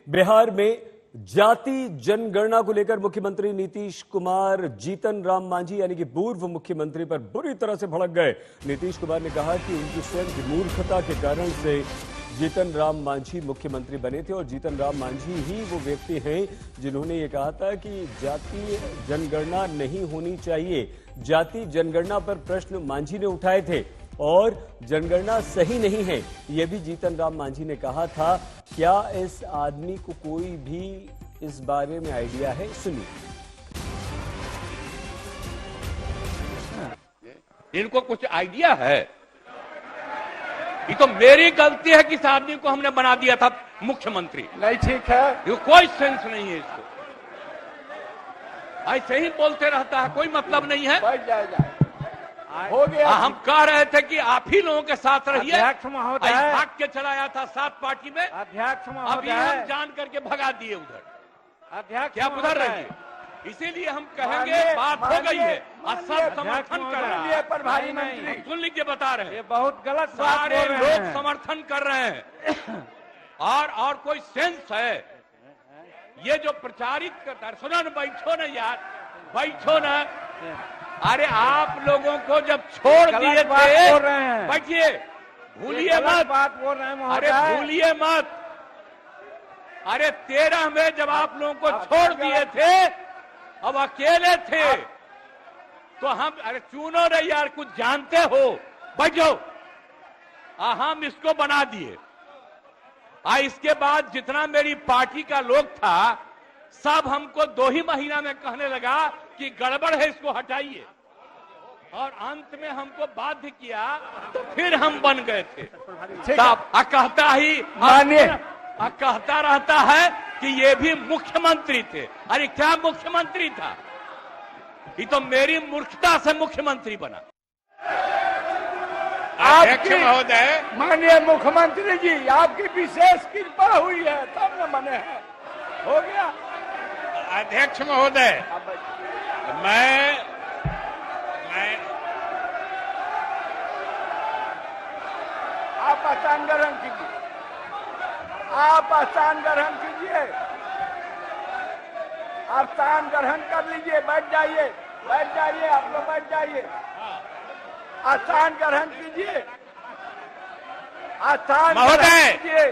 बिहार में जाति जनगणना को लेकर मुख्यमंत्री नीतीश कुमार जीतन राम मांझी यानी कि पूर्व मुख्यमंत्री पर बुरी तरह से भड़क गए। नीतीश कुमार ने कहा कि उनकी स्वयं की मूर्खता के कारण से जीतन राम मांझी मुख्यमंत्री बने थे और जीतन राम मांझी ही वो व्यक्ति हैं जिन्होंने ये कहा था कि जाति जनगणना नहीं होनी चाहिए। जाति जनगणना पर प्रश्न मांझी ने उठाए थे और जनगणना सही नहीं है, यह भी जीतन राम मांझी ने कहा था। क्या इस आदमी को कोई भी इस बारे में आइडिया है? सुनिए। इनको कुछ आइडिया है? ये तो मेरी गलती है कि इस आदमी को हमने बना दिया था मुख्यमंत्री। नहीं ठीक है, ये कोई सेंस नहीं है इसको, ऐसे ही बोलते रहता है, कोई मतलब नहीं है। बैठ जाएगा, हो गया। हम कह रहे थे कि आप ही लोगों के साथ रहिए। अध्यक्ष महोदय भाग के चलाया था सात पार्टी में। अध्यक्ष अभी महोदय हम जान करके भगा दिए उधर। अध्यक्ष क्या उधर रहिए, इसीलिए हम कहेंगे बात हो गई है और सब समर्थन कर रहे हैं। प्रभारी मंत्री सुन लीजिए, बता रहे हैं, ये बहुत गलत सारे लोग समर्थन कर रहे हैं और कोई सेंस है ये जो प्रचारित करता है। सुनो न, बैठो न यार, बैठो न। अरे आप लोगों को जब छोड़ दिए थे, बैठिए, भूलिए मत बात बोल रहे हैं। अरे भूलिए मत। अरे 13 में जब आप लोगों को छोड़ दिए थे, अब अकेले थे तो हम, अरे चुनो रे यार, कुछ जानते हो, बैठो। हम इसको बना दिए। इसके बाद जितना मेरी पार्टी का लोग था सब हमको 2 ही महीना में कहने लगा कि गड़बड़ है, इसको हटाइए, और अंत में हमको बाध्य किया तो फिर हम बन गए थे। कहता ही कहता रहता है कि ये भी मुख्यमंत्री थे। अरे क्या मुख्यमंत्री था? ये तो मेरी मूर्खता से मुख्यमंत्री बना। अध्यक्ष महोदय, माननीय मुख्यमंत्री जी, आपकी विशेष कृपा हुई है तब न बने हैं, हो गया। अध्यक्ष महोदय, मैं आप स्थान ग्रहण कीजिए, आप स्थान ग्रहण कीजिए, आप स्थान ग्रहण कर लीजिए। बैठ जाइए, बैठ जाइए, आप लोग बैठ जाइए, स्थान ग्रहण कीजिए, स्थान महोदय, कीजिए।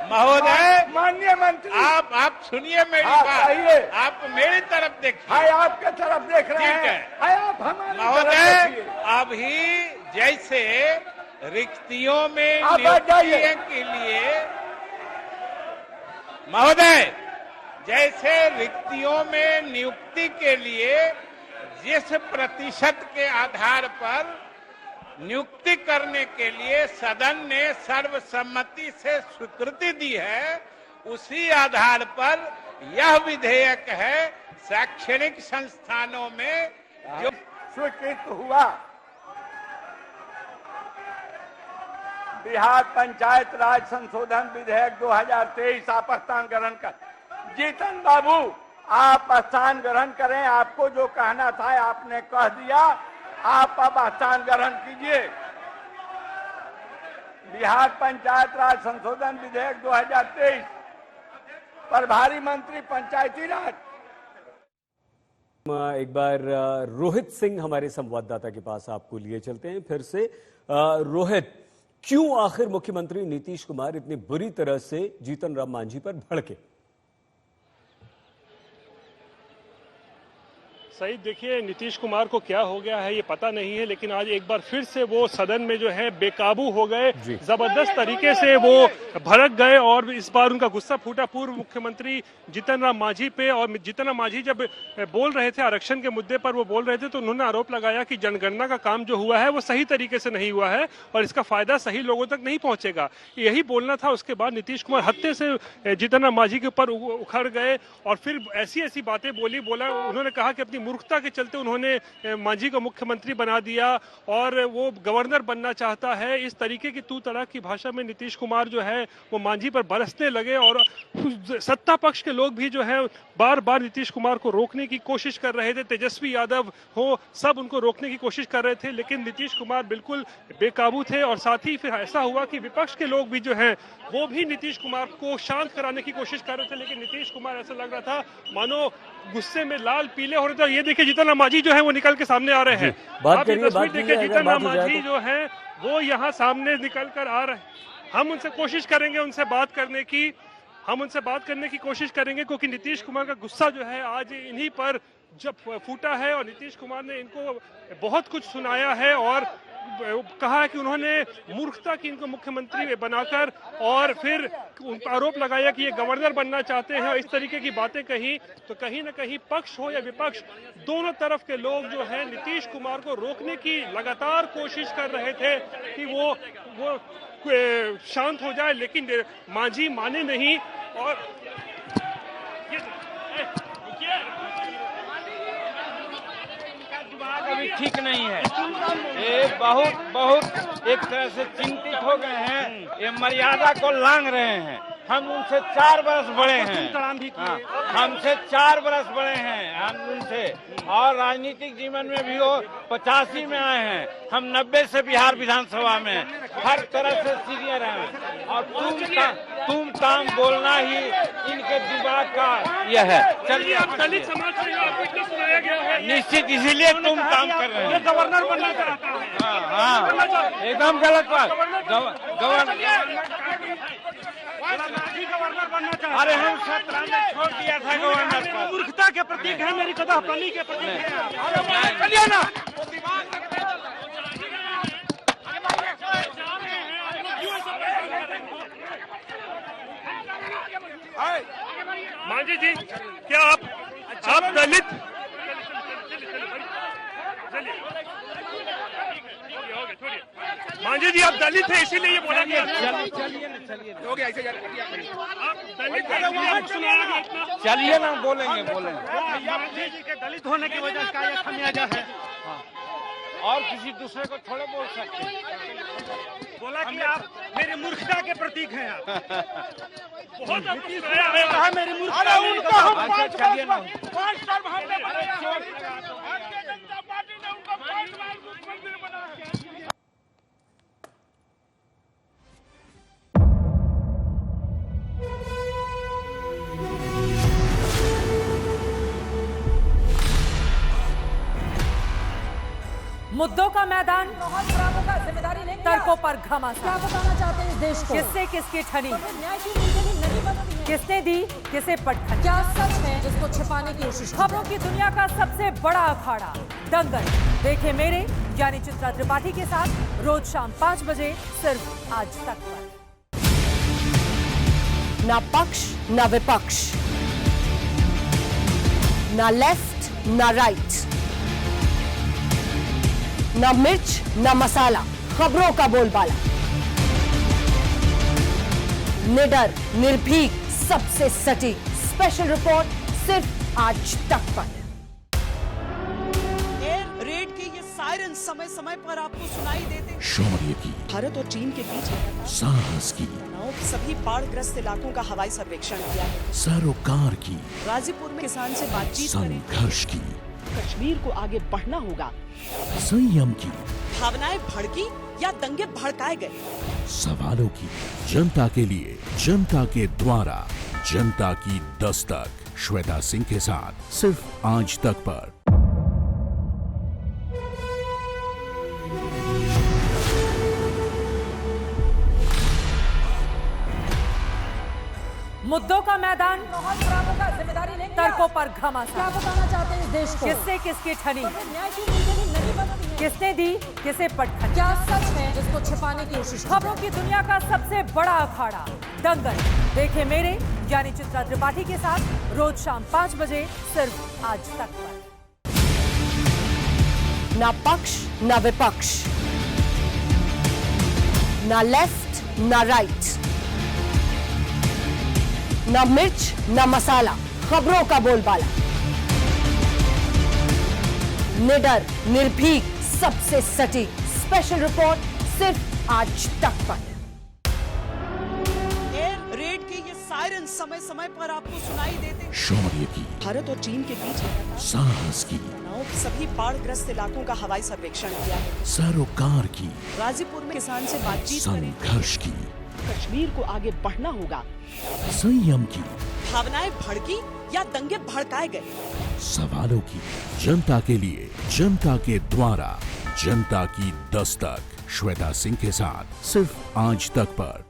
महोदय, माननीय मंत्री, आप सुनिए मेरी बात, आप मेरी तरफ देखिए। हाय आपके तरफ देख रहे ठीक हैं, है। हाय आप हमारी महोदय, तरफ देखिए। अभी जैसे रिक्तियों में आप बैठ जाइए। नियुक्ति के लिए, महोदय, जैसे रिक्तियों में नियुक्ति के लिए जिस प्रतिशत के आधार पर नियुक्ति करने के लिए सदन ने सर्वसम्मति से स्वीकृति दी है, उसी आधार पर यह विधेयक है शैक्षणिक संस्थानों में जो स्वीकृत हुआ। बिहार पंचायत राज संशोधन विधेयक 2023 आप स्थान ग्रहण कर। जीतन बाबू, आप स्थान ग्रहण करें, आपको जो कहना था आपने कह दिया, आप अब स्थान ग्रहण कीजिए। बिहार पंचायत राज संशोधन विधेयक 2023, प्रभारी मंत्री पंचायती राज। एक बार रोहित सिंह हमारे संवाददाता के पास आपको लिए चलते हैं फिर से। रोहित, क्यों आखिर मुख्यमंत्री नीतीश कुमार इतनी बुरी तरह से जीतन राम मांझी पर भड़के? सही, देखिए, नीतीश कुमार को क्या हो गया है ये पता नहीं है, लेकिन आज एक बार फिर से वो सदन में जो है बेकाबू हो गए, जबरदस्त तरीके से वो भड़क गए और इस बार उनका गुस्सा फूटा पूर्व मुख्यमंत्री जीतन राम मांझी पे। और जीतन राम मांझी जब बोल रहे थे आरक्षण के मुद्दे पर, वो बोल रहे थे तो उन्होंने आरोप लगाया कि जनगणना का काम जो हुआ है वो सही तरीके से नहीं हुआ है और इसका फायदा सही लोगों तक नहीं पहुंचेगा, यही बोलना था। उसके बाद नीतीश कुमार हत्थे से जीतन राम मांझी के ऊपर उखड़ गए और फिर ऐसी बातें बोला। उन्होंने कहा कि अपनी मूर्खता के चलते उन्होंने मांझी को मुख्यमंत्री बना दिया और वो गवर्नर बनना चाहता है। इस तरीके की तू तड़ाक की भाषा में नीतीश कुमार जो है वो मांझी पर बरसने लगे और सत्ता पक्ष के लोग भी जो है बार बार नीतीश कुमार को रोकने की कोशिश कर रहे थे। तेजस्वी यादव हो, सब उनको रोकने की कोशिश कर रहे थे, लेकिन नीतीश कुमार बिल्कुल बेकाबू थे। और साथ ही फिर ऐसा हुआ कि विपक्ष के लोग भी जो हैं वो भी नीतीश कुमार को शांत कराने की कोशिश कर रहे थे, लेकिन नीतीश कुमार ऐसा लग रहा था मानो गुस्से में लाल पीले हो रहे थे। ये देखिए जीतन राम मांझी जो है वो निकल के सामने आ रहे हैं। आप ये तस्वीर देखिए, जीतन राम मांझी जो है वो यहाँ सामने निकल कर आ रहे हैं। हम उनसे कोशिश करेंगे उनसे बात करने की कोशिश करेंगे, क्योंकि नीतीश कुमार का गुस्सा जो है आज इन्हीं पर जब फूटा है और नीतीश कुमार ने इनको बहुत कुछ सुनाया है और कहा है कि उन्होंने मूर्खता की इनको मुख्यमंत्री बनाकर और फिर आरोप लगाया कि ये गवर्नर बनना चाहते हैं और इस तरीके की बातें कही। तो कहीं ना कहीं पक्ष हो या विपक्ष, दोनों तरफ के लोग जो है नीतीश कुमार को रोकने की लगातार कोशिश कर रहे थे कि वो शांत हो जाए, लेकिन मांझी माने नहीं। और अभी ठीक नहीं है, ये बहुत एक तरह से चिंतित हो गए हैं, ये मर्यादा को लांघ रहे हैं। हम उनसे 4 बरस बड़े हैं, हमसे 4 बरस बड़े हैं हम उनसे, और राजनीतिक जीवन में भी वो 85 में आए हैं, हम 90 से बिहार विधानसभा में हर तरह से सीनियर हैं। और तुम ताम बोलना ही इनके दिमाग का यह है। चलिए, आप दलित समाज से आपको सुनाया गया है, निश्चित इसीलिए तुम काम कर रहे हैं। गवर्नर बनना चाहता है। हाँ, एकदम गलत बात। गवर्नर बनना चाहता है। अरे हम 17 में छोड़ दिया था गवर्नर को। मूर्खता के प्रतीक है, मेरी कदा बली के प्रतीक है। चलिए ना, मांझी जी, क्या आप दलित? मांझी जी, आप दलित हैं इसीलिए ये बोला गया। हो गया, ऐसे आप दलित हैं, सुनाया गया इतना। चलिए ना, बोलेंगे। मांझी जी के दलित होने की वजह से यह खमियाजा है। और किसी दूसरे को थोड़े बोल सकते। बोला कि आप मेरी मूर्खता के प्रतीक हैं। आप बहुत मेरी मूर्खता। उनको हम 5 टर्म हमने मुद्दों का मैदान, जिम्मेदारी लेंगे। तर्कों पर घमासान। क्या बताना चाहते हैं इस देश को? किससे किसकी ठनी, न्याय की नीति नहीं बनती है। किसने दी किसे पटखनी। क्या सच है जिसको छिपाने की कोशिश? खबरों की दुनिया का सबसे बड़ा अखाड़ा दंगल देखे मेरे यानी चित्रा त्रिपाठी के साथ रोज शाम 5 बजे सिर्फ आज तक पर। ना पक्ष ना विपक्ष, ना लेफ्ट ना राइट, ना मिर्च ना मसाला, खबरों का बोलबाला, निडर निर्भीक सबसे सटीक स्पेशल रिपोर्ट सिर्फ आज तक पर। एयर रेड के ये सायरन समय समय पर आपको सुनाई देते। शौर्य की, भारत और चीन के बीच साहस की, सभी बाढ़ग्रस्त इलाकों का हवाई सर्वेक्षण किया है। सरोकार की, गाजीपुर में किसान से बातचीत करें। संघर्ष की, कश्मीर को आगे बढ़ना होगा। संयम की, भावनाएं भड़की या दंगे भड़काए गए। सवालों की, जनता के लिए, जनता के द्वारा, जनता की दस्तक। श्वेता सिंह के साथ सिर्फ आज तक पर। मुद्दों का मैदान, जिम्मेदारी लेंगे। तर्कों पर घमासान। क्या बताना चाहते हैं इस देश को? किससे किसकी ठनी, न्याय की नीति नहीं बनती है। किसने दी किसे पटखनी। क्या सच है जिसको छिपाने की कोशिश? खबरों की दुनिया का सबसे बड़ा अखाड़ा दंगल देखे मेरे यानी चित्रा त्रिपाठी के साथ रोज शाम 5 बजे सिर्फ आज तक पर। ना पक्ष ना विपक्ष, ना लेफ्ट ना राइट, ना मिर्च ना मसाला, खबरों का बोलबाला, निडर, निर्भीक, सबसे सटीक स्पेशल रिपोर्ट सिर्फ आज तक पर। एयर रेड के ये सायरन समय समय पर आपको सुनाई देते। शौर्य की, भारत और चीन के बीच साहस की, सभी बाढ़ग्रस्त इलाकों का हवाई सर्वेक्षण किया है। सरोकार की, गाजीपुर में किसान से बातचीत करें। संघर्ष की, कश्मीर को आगे बढ़ना होगा। संयम की, भावनाएं भड़की या दंगे भड़काए गए। सवालों की, जनता के लिए, जनता के द्वारा, जनता की दस्तक। श्वेता सिंह के साथ सिर्फ आज तक पर।